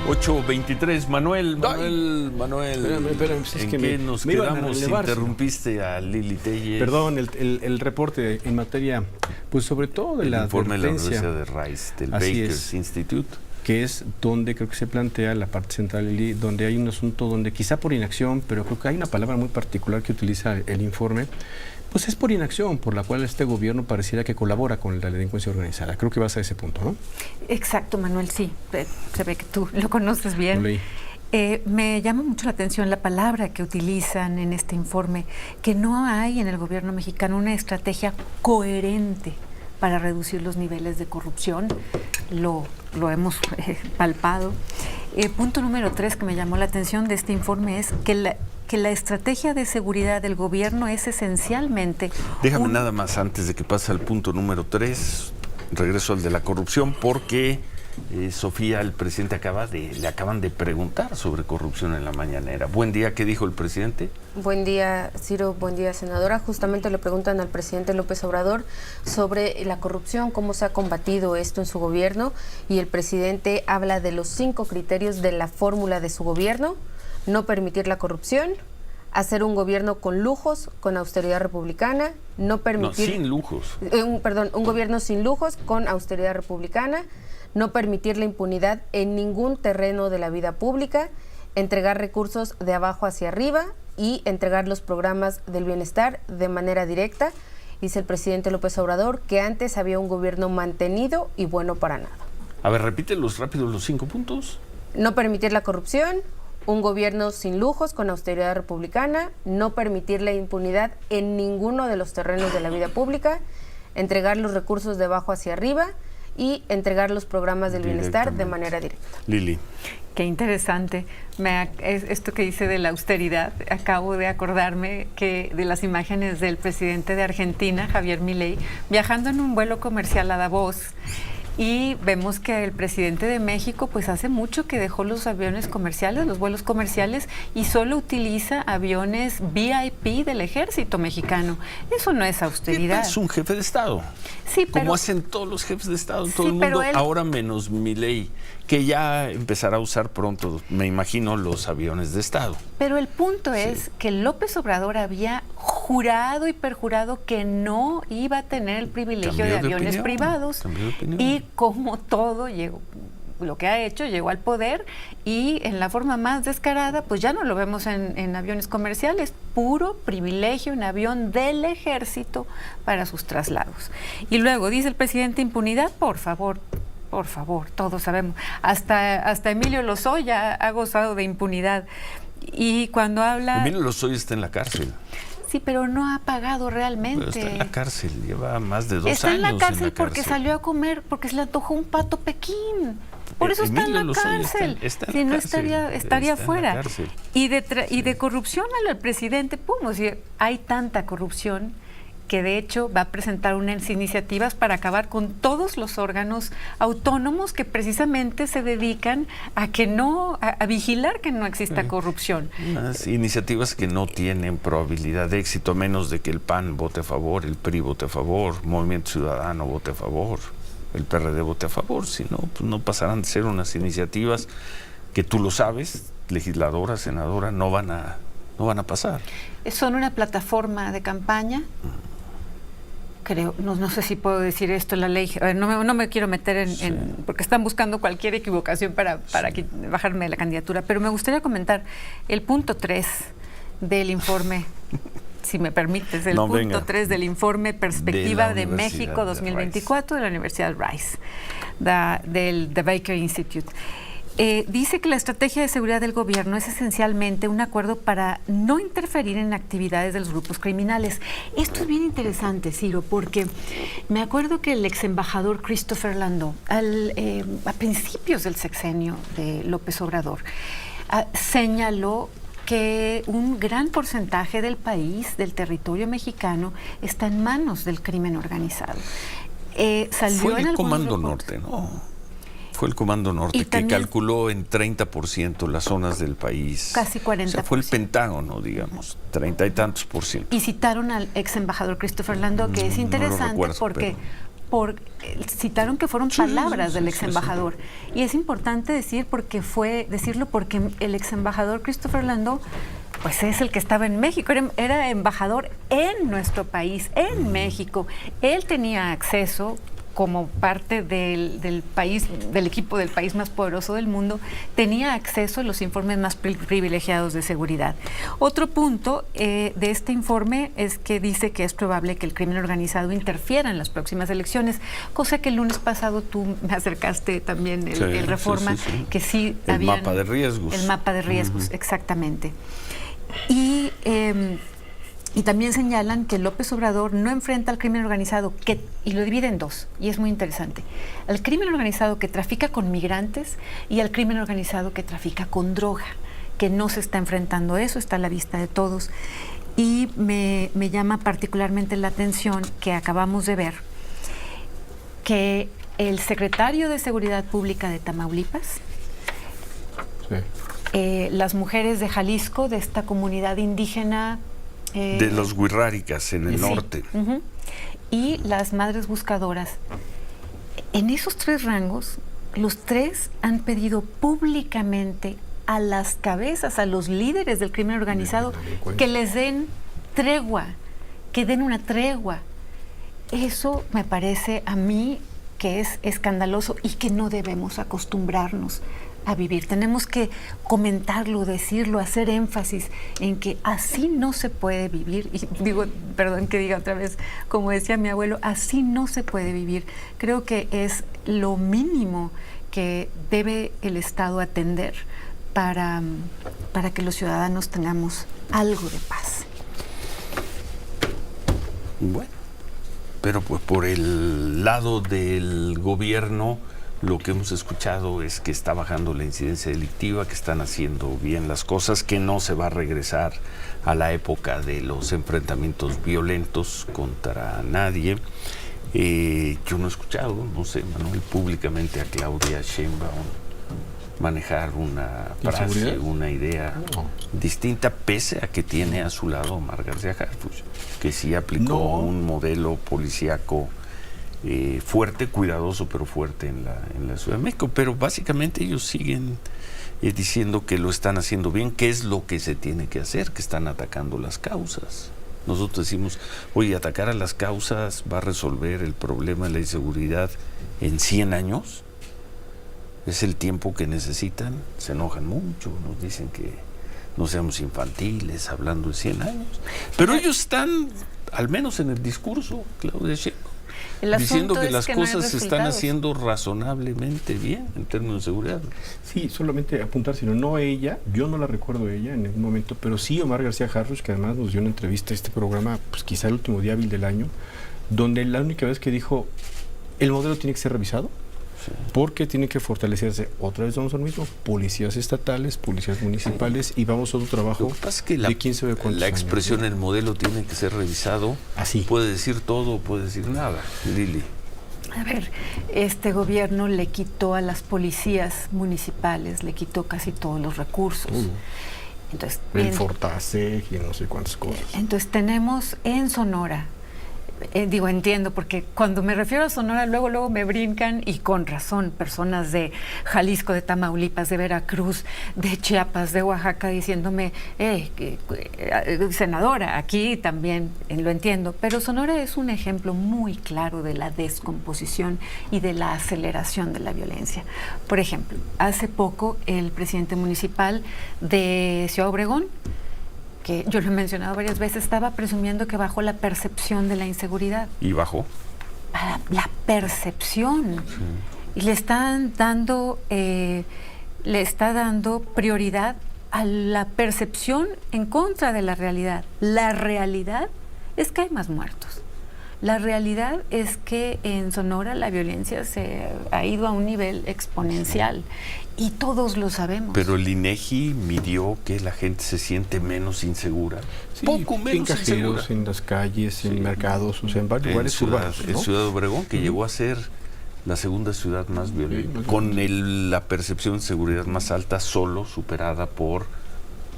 8:23, Manuel. Espérame, es ¿En que qué nos me iban a quedamos? relevar, Interrumpiste a Lili Telles. Perdón, el reporte en materia, pues sobre todo de la informe de la advertencia, Universidad de Rice, del Así Bakers es. Institute. que es donde creo que se plantea la parte central, donde hay un asunto donde quizá por inacción, pero creo que hay una palabra muy particular que utiliza el informe, pues es por inacción, por la cual este gobierno pareciera que colabora con la delincuencia organizada. Creo que vas a ese punto, ¿no? Exacto, Manuel, sí. Se ve que tú lo conoces bien. Lo leí. Me llama mucho la atención la palabra que utilizan en este informe, que no hay en el gobierno mexicano una estrategia coherente para reducir los niveles de corrupción. Lo hemos palpado. Punto número 3 que me llamó la atención de este informe es que la estrategia de seguridad del gobierno es esencialmente... Déjame nada más, antes de que pase al punto número 3, regreso al de la corrupción, porque Sofía, el presidente le acaban de preguntar sobre corrupción en la mañanera. Buen día, ¿qué dijo el presidente? Buen día, Ciro, buen día, senadora. Justamente le preguntan al presidente López Obrador sobre la corrupción, cómo se ha combatido esto en su gobierno, y el presidente habla de los 5 criterios de la fórmula de su gobierno: no permitir la corrupción, hacer un gobierno con lujos, con austeridad republicana, no permitir... No, sin lujos. Un gobierno sin lujos, con austeridad republicana, no permitir la impunidad en ningún terreno de la vida pública, entregar recursos de abajo hacia arriba y entregar los programas del bienestar de manera directa. Dice el presidente López Obrador que antes había un gobierno mantenido y bueno para nada. A ver, repítelos rápido los 5 puntos. No permitir la corrupción, un gobierno sin lujos, con austeridad republicana, no permitir la impunidad en ninguno de los terrenos de la vida pública, entregar los recursos de abajo hacia arriba y entregar los programas del bienestar de manera directa. Lili. Qué interesante. Esto que dice de la austeridad, acabo de acordarme que de las imágenes del presidente de Argentina, Javier Milei, viajando en un vuelo comercial a Davos. Y vemos que el presidente de México pues hace mucho que dejó los aviones comerciales, los vuelos comerciales, y solo utiliza aviones VIP del ejército mexicano. Eso no es austeridad. Es un jefe de Estado. Sí, pero, como hacen todos los jefes de Estado, sí, todo el mundo, él, ahora menos Milei, que ya empezará a usar pronto, me imagino, los aviones de Estado. Pero el punto es que López Obrador había jurado y perjurado que no iba a tener el privilegio de aviones privados. Y como todo llegó, lo que ha hecho, llegó al poder, y en la forma más descarada, pues ya no lo vemos en aviones comerciales, puro privilegio en avión del ejército para sus traslados. Y luego dice el presidente: impunidad, por favor, todos sabemos, hasta Emilio Lozoya ha gozado de impunidad. Y cuando habla... Emilio Lozoya está en la cárcel. Sí, pero no ha pagado realmente. Pero está en la cárcel, lleva más de 2 años. Está en la cárcel porque salió a comer, porque se le antojó un pato Pekín. Por eso está en la cárcel. Si no estaría fuera. Y de corrupción al presidente, o sea, hay tanta corrupción que de hecho va a presentar unas iniciativas para acabar con todos los órganos autónomos que precisamente se dedican a vigilar que no exista corrupción. Unas iniciativas que no tienen probabilidad de éxito, a menos de que el PAN vote a favor, el PRI vote a favor, Movimiento Ciudadano vote a favor, el PRD vote a favor. Si no, pues no pasarán de ser unas iniciativas que, tú lo sabes, legisladora, senadora, no van a pasar. Son una plataforma de campaña. Creo, no sé si puedo decir esto, la ley, no me quiero meter porque están buscando cualquier equivocación para bajarme de la candidatura, pero me gustaría comentar el punto 3 del informe, si me permites, punto 3 del informe Perspectiva de México 2024 de la Universidad Rice, del The Baker Institute. Dice que la estrategia de seguridad del gobierno es esencialmente un acuerdo para no interferir en actividades de los grupos criminales. Esto es bien interesante, Ciro, porque me acuerdo que el ex embajador Christopher Landau, a principios del sexenio de López Obrador, señaló que un gran porcentaje del país, del territorio mexicano, está en manos del crimen organizado. Fue el Comando Norte, ¿no? Fue el Comando Norte que calculó en 30% las zonas del país. Casi 40%. O sea, fue el Pentágono, digamos, 30 y tantos %. Y citaron al ex embajador Christopher Landau, que es interesante porque citaron que fueron palabras del ex embajador. Y es importante decirlo porque el ex embajador Christopher Landau pues es el que estaba en México, era embajador en nuestro país, en México. Él tenía acceso como parte del país, del equipo del país más poderoso del mundo, tenía acceso a los informes más privilegiados de seguridad. Otro punto de este informe es que dice que es probable que el crimen organizado interfiera en las próximas elecciones, cosa que el lunes pasado tú me acercaste también el Reforma, que sí había... El mapa de riesgos. El mapa de riesgos, exactamente. Y también señalan que López Obrador no enfrenta al crimen organizado, y lo divide en dos, y es muy interesante. Al crimen organizado que trafica con migrantes y al crimen organizado que trafica con droga, que no se está enfrentando eso, está a la vista de todos. Y me llama particularmente la atención que acabamos de ver que el secretario de Seguridad Pública de Tamaulipas, las mujeres de Jalisco, de esta comunidad indígena, de los Huirráricas en el norte. Y las madres buscadoras. En esos tres rangos, los tres han pedido públicamente a las cabezas, a los líderes del crimen organizado, que les den tregua, que den una tregua. Eso me parece a mí que es escandaloso y que no debemos acostumbrarnos a vivir. Tenemos que comentarlo, decirlo, hacer énfasis en que así no se puede vivir. Y digo, perdón que diga otra vez, como decía mi abuelo, así no se puede vivir. Creo que es lo mínimo que debe el Estado atender para que los ciudadanos tengamos algo de paz. Bueno, pero pues por el lado del gobierno, lo que hemos escuchado es que está bajando la incidencia delictiva, que están haciendo bien las cosas, que no se va a regresar a la época de los enfrentamientos violentos contra nadie. Yo no he escuchado, no sé, Manuel, públicamente a Claudia Sheinbaum manejar una frase, una idea distinta, pese a que tiene a su lado a Omar García Harfuch, que sí aplicó un modelo policíaco fuerte, cuidadoso, pero fuerte en la Ciudad de México. Pero básicamente ellos siguen diciendo que lo están haciendo bien, que es lo que se tiene que hacer, que están atacando las causas. Nosotros decimos, oye, atacar a las causas va a resolver el problema de la inseguridad en 100 años. Es el tiempo que necesitan. Se enojan mucho, nos dicen que no seamos infantiles hablando de 100 años. Pero ellos están, al menos en el discurso, Claudia Sheinbaum, diciendo que las cosas se están haciendo razonablemente bien en términos de seguridad. Sí, solamente apuntar, sino no ella, yo no la recuerdo ella en ningún momento, pero sí Omar García Harfuch, que además nos dio una entrevista a este programa, pues quizá el último día hábil del año, donde la única vez que dijo, el modelo tiene que ser revisado, porque tiene que fortalecerse, otra vez vamos al mismo, policías estatales, policías municipales, y vamos a otro trabajo. Lo que pasa es que de quién sabe cuántos la expresión años, el modelo tiene que ser revisado. Así. Puede decir todo o puede decir nada. Lili. A ver, este gobierno le quitó a las policías municipales, le quitó casi todos los recursos. Entonces, el Fortaseg y no sé cuántas cosas. Entonces tenemos en Sonora, entiendo, porque cuando me refiero a Sonora, luego me brincan, y con razón, personas de Jalisco, de Tamaulipas, de Veracruz, de Chiapas, de Oaxaca, diciéndome, senadora, aquí también lo entiendo, pero Sonora es un ejemplo muy claro de la descomposición y de la aceleración de la violencia. Por ejemplo, hace poco el presidente municipal de Ciudad Obregón, que yo lo he mencionado varias veces, estaba presumiendo que bajó la percepción de la inseguridad. ¿Y bajó? La percepción. Sí. Y le está dando prioridad a la percepción en contra de la realidad. La realidad es que hay más muertos. La realidad es que en Sonora la violencia se ha ido a un nivel exponencial. Y todos lo sabemos. Pero el INEGI midió que la gente se siente menos insegura. Sí, poco menos en cajeros, insegura. en las calles, en mercados, o sea, en varios lugares urbanos, ¿no? En Ciudad Obregón, que llegó a ser la segunda ciudad más violenta, con la percepción de seguridad más alta, solo superada por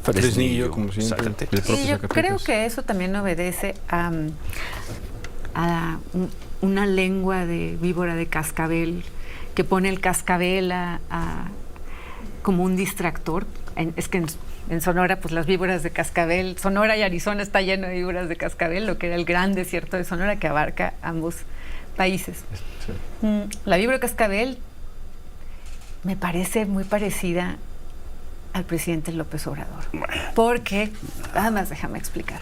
Fresnillo, como siempre. Y yo creo que eso también obedece a una lengua de víbora de cascabel, que pone el cascabel como un distractor. Es que en Sonora, pues las víboras de cascabel, Sonora y Arizona está lleno de víboras de cascabel, lo que era el gran desierto de Sonora que abarca ambos países. Sí. La víbora de cascabel me parece muy parecida al presidente López Obrador. Porque, nada más déjame explicar,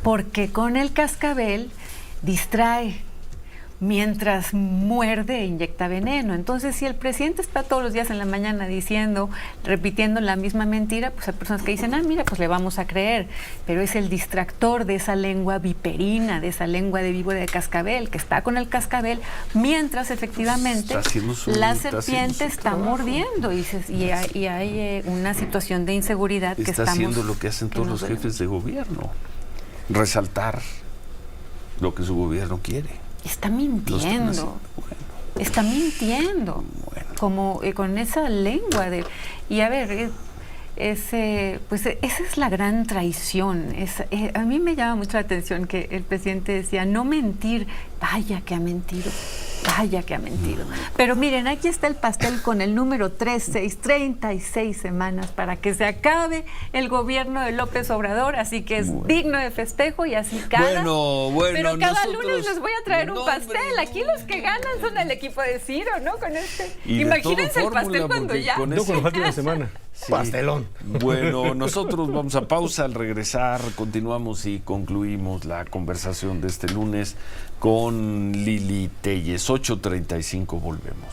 porque con el cascabel distrae, mientras muerde e inyecta veneno. Entonces, si el presidente está todos los días en la mañana repitiendo la misma mentira, pues hay personas que dicen, mira, pues le vamos a creer. Pero es el distractor de esa lengua viperina, de esa lengua de víbora de cascabel, que está con el cascabel, mientras efectivamente la serpiente está mordiendo y hay una situación de inseguridad que está haciendo lo que hacen todos los jefes de gobierno, resaltar lo que su gobierno quiere. Está mintiendo. Está mintiendo. Como con esa lengua de. Y a ver, pues esa es la gran traición. A mí me llama mucho la atención que el presidente decía, no mentir, vaya que ha mentido. Vaya que ha mentido. Pero miren, aquí está el pastel con el número 36 semanas para que se acabe el gobierno de López Obrador, así que es digno de festejo y así pero cada lunes les voy a traer un pastel. Aquí los que ganan son el equipo de Ciro, ¿no? Con imagínense el pastel cuando ya. Con falta una semana. Sí. Pastelón. Bueno, nosotros vamos a pausa. Al regresar continuamos y concluimos la conversación de este lunes con Lili Telles. 8:35 volvemos.